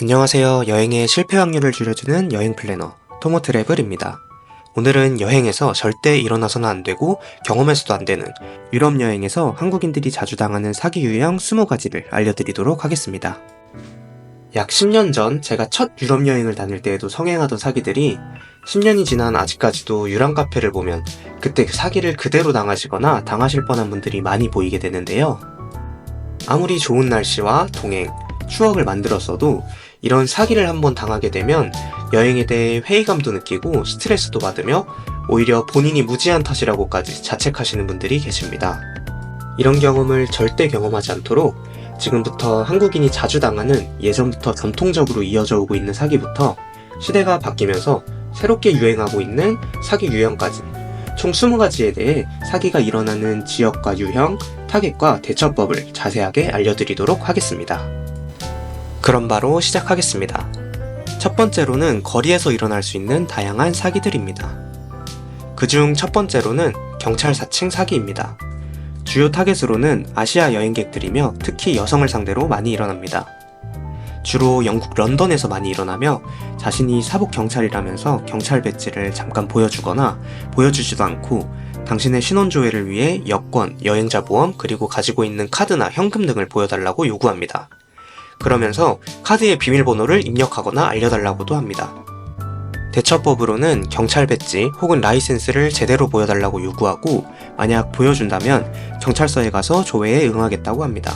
안녕하세요. 여행의 실패 확률을 줄여주는 여행 플래너 토모트래블입니다. 오늘은 여행에서 절대 일어나서는 안 되고 경험해서도 안 되는 유럽 여행에서 한국인들이 자주 당하는 사기 유형 20가지를 알려드리도록 하겠습니다. 약 10년 전 제가 첫 유럽 여행을 다닐 때에도 성행하던 사기들이 10년이 지난 아직까지도 유람 카페를 보면 그때 그 사기를 그대로 당하시거나 당하실 뻔한 분들이 많이 보이게 되는데요. 아무리 좋은 날씨와 동행, 추억을 만들었어도 이런 사기를 한번 당하게 되면 여행에 대해 회의감도 느끼고 스트레스도 받으며 오히려 본인이 무지한 탓이라고까지 자책하시는 분들이 계십니다. 이런 경험을 절대 경험하지 않도록 지금부터 한국인이 자주 당하는 예전부터 전통적으로 이어져 오고 있는 사기부터 시대가 바뀌면서 새롭게 유행하고 있는 사기 유형까지 총 20가지에 대해 사기가 일어나는 지역과 유형, 타겟과 대처법을 자세하게 알려드리도록 하겠습니다. 그럼 바로 시작하겠습니다. 첫 번째로는 거리에서 일어날 수 있는 다양한 사기들입니다. 그중 첫 번째로는 경찰 사칭 사기입니다. 주요 타겟으로는 아시아 여행객들이며 특히 여성을 상대로 많이 일어납니다. 주로 영국 런던에서 많이 일어나며 자신이 사복 경찰이라면서 경찰 배지를 잠깐 보여주거나 보여주지도 않고 당신의 신원조회를 위해 여권, 여행자 보험, 그리고 가지고 있는 카드나 현금 등을 보여달라고 요구합니다. 그러면서 카드의 비밀번호를 입력하거나 알려달라고도 합니다. 대처법으로는 경찰 배지 혹은 라이센스를 제대로 보여달라고 요구하고 만약 보여준다면 경찰서에 가서 조회에 응하겠다고 합니다.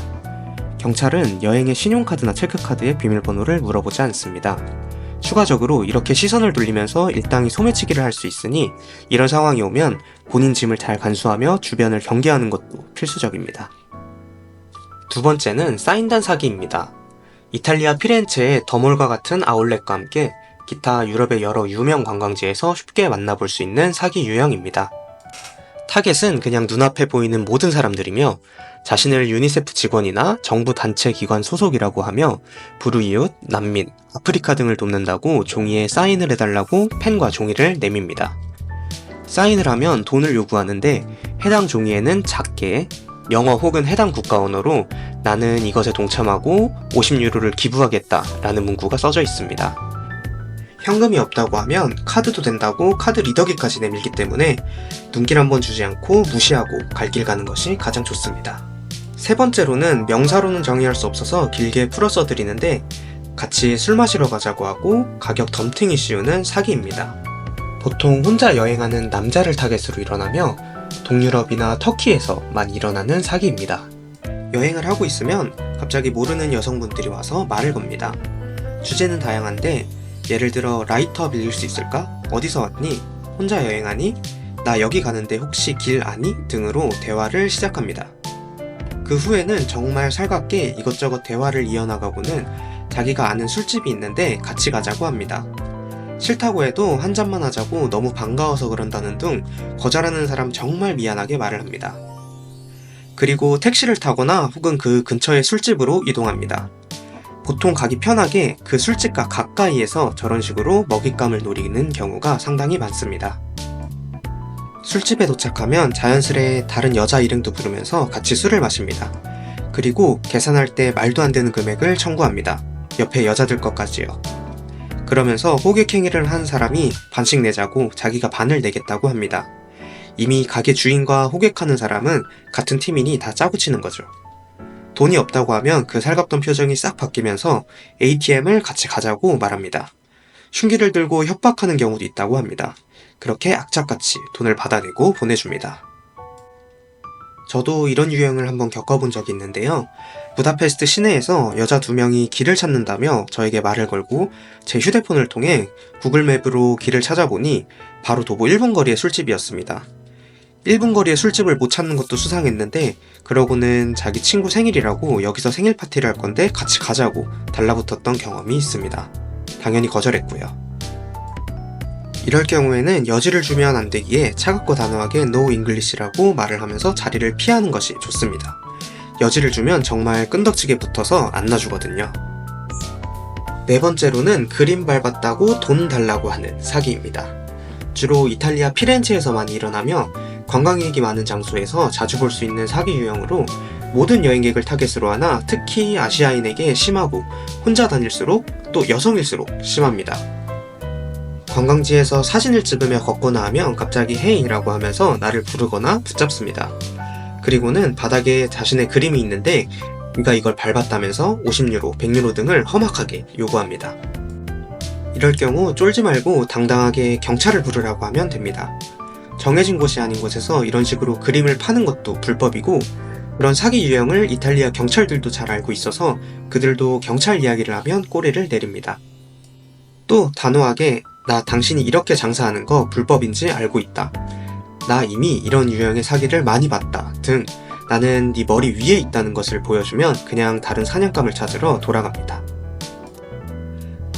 경찰은 여행의 신용카드나 체크카드의 비밀번호를 물어보지 않습니다. 추가적으로 이렇게 시선을 돌리면서 일당이 소매치기를 할 수 있으니 이런 상황이 오면 본인 짐을 잘 간수하며 주변을 경계하는 것도 필수적입니다. 두 번째는 사인단 사기입니다. 이탈리아 피렌체의 더몰과 같은 아울렛과 함께 기타 유럽의 여러 유명 관광지에서 쉽게 만나볼 수 있는 사기 유형입니다. 타겟은 그냥 눈앞에 보이는 모든 사람들이며 자신을 유니세프 직원이나 정부 단체 기관 소속이라고 하며 불우이웃, 난민, 아프리카 등을 돕는다고 종이에 사인을 해달라고 펜과 종이를 내밉니다. 사인을 하면 돈을 요구하는데 해당 종이에는 작게 영어 혹은 해당 국가 언어로 나는 이것에 동참하고 50유로를 기부하겠다 라는 문구가 써져 있습니다. 현금이 없다고 하면 카드도 된다고 카드 리더기까지 내밀기 때문에 눈길 한번 주지 않고 무시하고 갈 길 가는 것이 가장 좋습니다. 세 번째로는 명사로는 정의할 수 없어서 길게 풀어 써드리는데 같이 술 마시러 가자고 하고 가격 덤팅이 씌우는 사기입니다. 보통 혼자 여행하는 남자를 타겟으로 일어나며 동유럽이나 터키에서 많이 일어나는 사기입니다. 여행을 하고 있으면 갑자기 모르는 여성분들이 와서 말을 겁니다. 주제는 다양한데 예를 들어 라이터 빌릴 수 있을까? 어디서 왔니? 혼자 여행하니? 나 여기 가는데 혹시 길 아니? 등으로 대화를 시작합니다. 그 후에는 정말 살갑게 이것저것 대화를 이어나가고는 자기가 아는 술집이 있는데 같이 가자고 합니다. 싫다고 해도 한 잔만 하자고 너무 반가워서 그런다는 등 거절하는 사람 정말 미안하게 말을 합니다. 그리고 택시를 타거나 혹은 그 근처의 술집으로 이동합니다. 보통 가기 편하게 그 술집과 가까이에서 저런 식으로 먹잇감을 노리는 경우가 상당히 많습니다. 술집에 도착하면 자연스레 다른 여자 일행도 부르면서 같이 술을 마십니다. 그리고 계산할 때 말도 안 되는 금액을 청구합니다. 옆에 여자들 것까지요. 그러면서 호객행위를 한 사람이 반씩 내자고 자기가 반을 내겠다고 합니다. 이미 가게 주인과 호객하는 사람은 같은 팀이니 다 짜고 치는 거죠. 돈이 없다고 하면 그 살갑던 표정이 싹 바뀌면서 ATM을 같이 가자고 말합니다. 흉기를 들고 협박하는 경우도 있다고 합니다. 그렇게 악착같이 돈을 받아내고 보내줍니다. 저도 이런 유형을 한번 겪어본 적이 있는데요. 부다페스트 시내에서 여자 2명이 길을 찾는다며 저에게 말을 걸고 제 휴대폰을 통해 구글맵으로 길을 찾아보니 바로 도보 1분 거리의 술집이었습니다. 1분 거리의 술집을 못 찾는 것도 수상했는데 그러고는 자기 친구 생일이라고 여기서 생일 파티를 할 건데 같이 가자고 달라붙었던 경험이 있습니다. 당연히 거절했고요. 이럴 경우에는 여지를 주면 안 되기에 차갑고 단호하게 No English라고 말을 하면서 자리를 피하는 것이 좋습니다. 여지를 주면 정말 끈덕지게 붙어서 안 놔주거든요. 네 번째로는 그림 밟았다고 돈 달라고 하는 사기입니다. 주로 이탈리아 피렌체에서 많이 일어나며 관광객이 많은 장소에서 자주 볼 수 있는 사기 유형으로 모든 여행객을 타겟으로 하나 특히 아시아인에게 심하고 혼자 다닐수록 또 여성일수록 심합니다. 관광지에서 사진을 찍으며 걷거나 하면 갑자기 헤이라고 하면서 나를 부르거나 붙잡습니다. 그리고는 바닥에 자신의 그림이 있는데 네가 이걸 밟았다면서 50유로, 100유로 등을 험악하게 요구합니다. 이럴 경우 쫄지 말고 당당하게 경찰을 부르라고 하면 됩니다. 정해진 곳이 아닌 곳에서 이런 식으로 그림을 파는 것도 불법이고, 그런 사기 유형을 이탈리아 경찰들도 잘 알고 있어서 그들도 경찰 이야기를 하면 꼬리를 내립니다. 또 단호하게 나 당신이 이렇게 장사하는 거 불법인지 알고 있다, 나 이미 이런 유형의 사기를 많이 봤다 등 나는 네 머리 위에 있다는 것을 보여주면 그냥 다른 사냥감을 찾으러 돌아갑니다.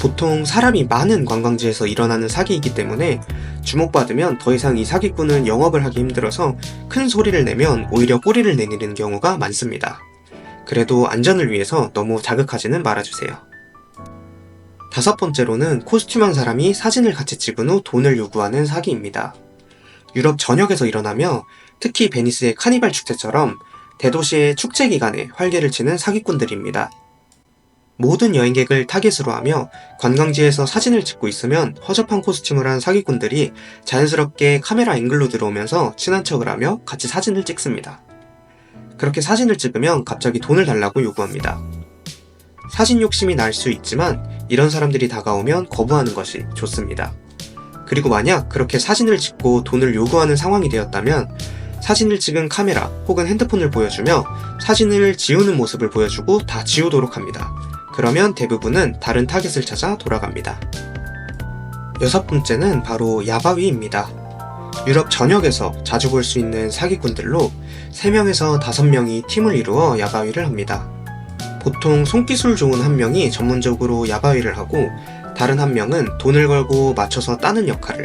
보통 사람이 많은 관광지에서 일어나는 사기이기 때문에 주목받으면 더 이상 이 사기꾼은 영업을 하기 힘들어서 큰 소리를 내면 오히려 꼬리를 내리는 경우가 많습니다. 그래도 안전을 위해서 너무 자극하지는 말아주세요. 5번째로는 코스튬한 사람이 사진을 같이 찍은 후 돈을 요구하는 사기입니다. 유럽 전역에서 일어나며 특히 베니스의 카니발 축제처럼 대도시의 축제 기간에 활개를 치는 사기꾼들입니다. 모든 여행객을 타깃으로 하며 관광지에서 사진을 찍고 있으면 허접한 코스튬을 한 사기꾼들이 자연스럽게 카메라 앵글로 들어오면서 친한 척을 하며 같이 사진을 찍습니다. 그렇게 사진을 찍으면 갑자기 돈을 달라고 요구합니다. 사진 욕심이 날 수 있지만 이런 사람들이 다가오면 거부하는 것이 좋습니다. 그리고 만약 그렇게 사진을 찍고 돈을 요구하는 상황이 되었다면 사진을 찍은 카메라 혹은 핸드폰을 보여주며 사진을 지우는 모습을 보여주고 다 지우도록 합니다. 그러면 대부분은 다른 타겟을 찾아 돌아갑니다. 6번째는 바로 야바위입니다. 유럽 전역에서 자주 볼 수 있는 사기꾼들로 3명에서 5명이 팀을 이루어 야바위를 합니다. 보통 손기술 좋은 한 명이 전문적으로 야바위를 하고 다른 한 명은 돈을 걸고 맞춰서 따는 역할을,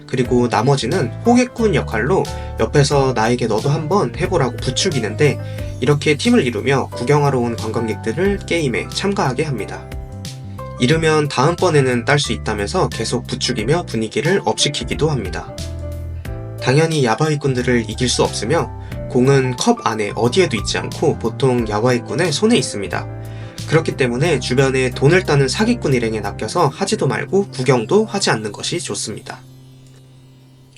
그리고 나머지는 호객꾼 역할로 옆에서 나에게 너도 한번 해보라고 부추기는데, 이렇게 팀을 이루며 구경하러 온 관광객들을 게임에 참가하게 합니다. 이르면 다음번에는 딸 수 있다면서 계속 부추기며 분위기를 업시키기도 합니다. 당연히 야바위꾼들을 이길 수 없으며 공은 컵 안에 어디에도 있지 않고 보통 야바위꾼의 손에 있습니다. 그렇기 때문에 주변에 돈을 따는 사기꾼 일행에 낚여서 하지도 말고 구경도 하지 않는 것이 좋습니다.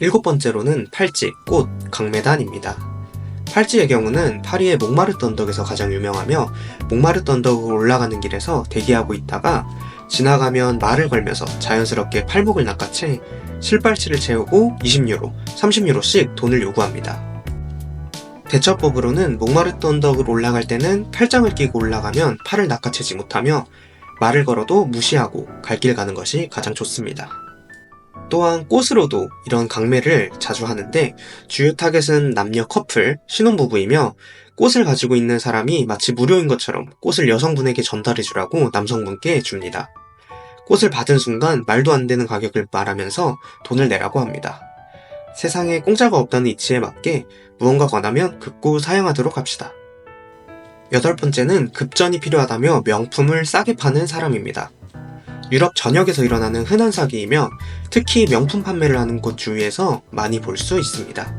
7번째로는 팔찌, 꽃, 강매단입니다. 팔찌의 경우는 파리의 몽마르트 언덕에서 가장 유명하며, 몽마르트 언덕으로 올라가는 길에서 대기하고 있다가 지나가면 말을 걸면서 자연스럽게 팔목을 낚아채 실팔찌를 채우고 20유로, 30유로씩 돈을 요구합니다. 대처법으로는 몽마르트 언덕을 올라갈 때는 팔짱을 끼고 올라가면 팔을 낚아채지 못하며 말을 걸어도 무시하고 갈 길 가는 것이 가장 좋습니다. 또한 꽃으로도 이런 강매를 자주 하는데 주요 타겟은 남녀 커플, 신혼부부이며 꽃을 가지고 있는 사람이 마치 무료인 것처럼 꽃을 여성분에게 전달해주라고 남성분께 줍니다. 꽃을 받은 순간 말도 안 되는 가격을 말하면서 돈을 내라고 합니다. 세상에 공짜가 없다는 이치에 맞게 무언가 권하면 극구 사양하도록 합시다. 8번째는 급전이 필요하다며 명품을 싸게 파는 사람입니다. 유럽 전역에서 일어나는 흔한 사기이며 특히 명품 판매를 하는 곳 주위에서 많이 볼 수 있습니다.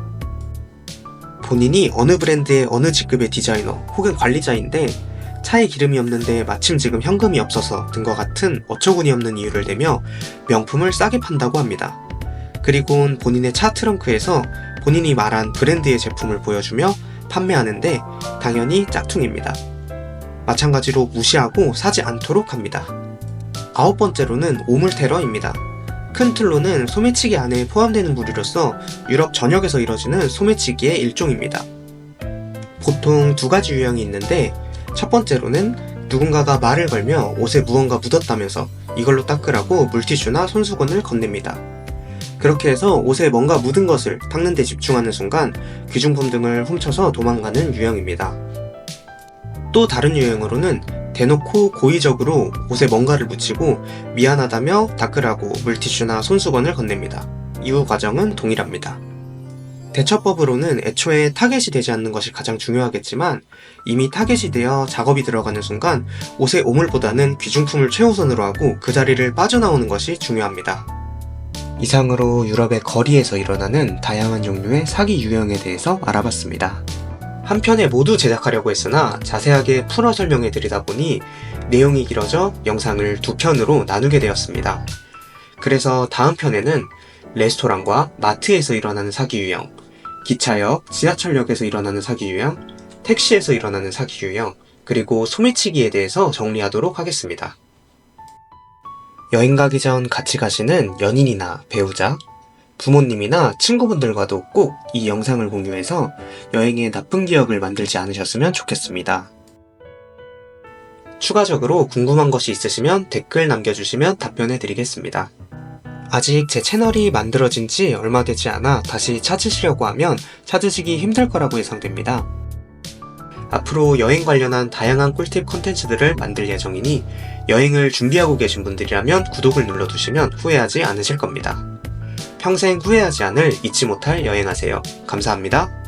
본인이 어느 브랜드의 어느 직급의 디자이너 혹은 관리자인데 차에 기름이 없는데 마침 지금 현금이 없어서 등과 같은 어처구니 없는 이유를 대며 명품을 싸게 판다고 합니다. 그리고는 본인의 차 트렁크에서 본인이 말한 브랜드의 제품을 보여주며 판매하는데 당연히 짝퉁입니다. 마찬가지로 무시하고 사지 않도록 합니다. 9번째로는 오물 테러입니다. 큰 틀로는 소매치기 안에 포함되는 부류로서 유럽 전역에서 이뤄지는 소매치기의 일종입니다. 보통 2가지 유형이 있는데, 첫 번째로는 누군가가 말을 걸며 옷에 무언가 묻었다면서 이걸로 닦으라고 물티슈나 손수건을 건넵니다. 그렇게 해서 옷에 뭔가 묻은 것을 닦는 데 집중하는 순간 귀중품 등을 훔쳐서 도망가는 유형입니다. 또 다른 유형으로는 대놓고 고의적으로 옷에 뭔가를 묻히고 미안하다며 닦으라고 물티슈나 손수건을 건넵니다. 이후 과정은 동일합니다. 대처법으로는 애초에 타겟이 되지 않는 것이 가장 중요하겠지만 이미 타겟이 되어 작업이 들어가는 순간 옷의 오물보다는 귀중품을 최우선으로 하고 그 자리를 빠져나오는 것이 중요합니다. 이상으로 유럽의 거리에서 일어나는 다양한 종류의 사기 유형에 대해서 알아봤습니다. 한 편에 모두 제작하려고 했으나 자세하게 풀어 설명해 드리다 보니 내용이 길어져 영상을 두 편으로 나누게 되었습니다. 그래서 다음 편에는 레스토랑과 마트에서 일어나는 사기 유형, 기차역, 지하철역에서 일어나는 사기 유형, 택시에서 일어나는 사기 유형, 그리고 소매치기에 대해서 정리하도록 하겠습니다. 여행 가기 전 같이 가시는 연인이나 배우자, 부모님이나 친구분들과도 꼭 이 영상을 공유해서 여행의 나쁜 기억을 만들지 않으셨으면 좋겠습니다. 추가적으로 궁금한 것이 있으시면 댓글 남겨주시면 답변해 드리겠습니다. 아직 제 채널이 만들어진 지 얼마 되지 않아 다시 찾으시려고 하면 찾으시기 힘들 거라고 예상됩니다. 앞으로 여행 관련한 다양한 꿀팁 콘텐츠들을 만들 예정이니 여행을 준비하고 계신 분들이라면 구독을 눌러두시면 후회하지 않으실 겁니다. 평생 후회하지 않을 잊지 못할 여행하세요. 감사합니다.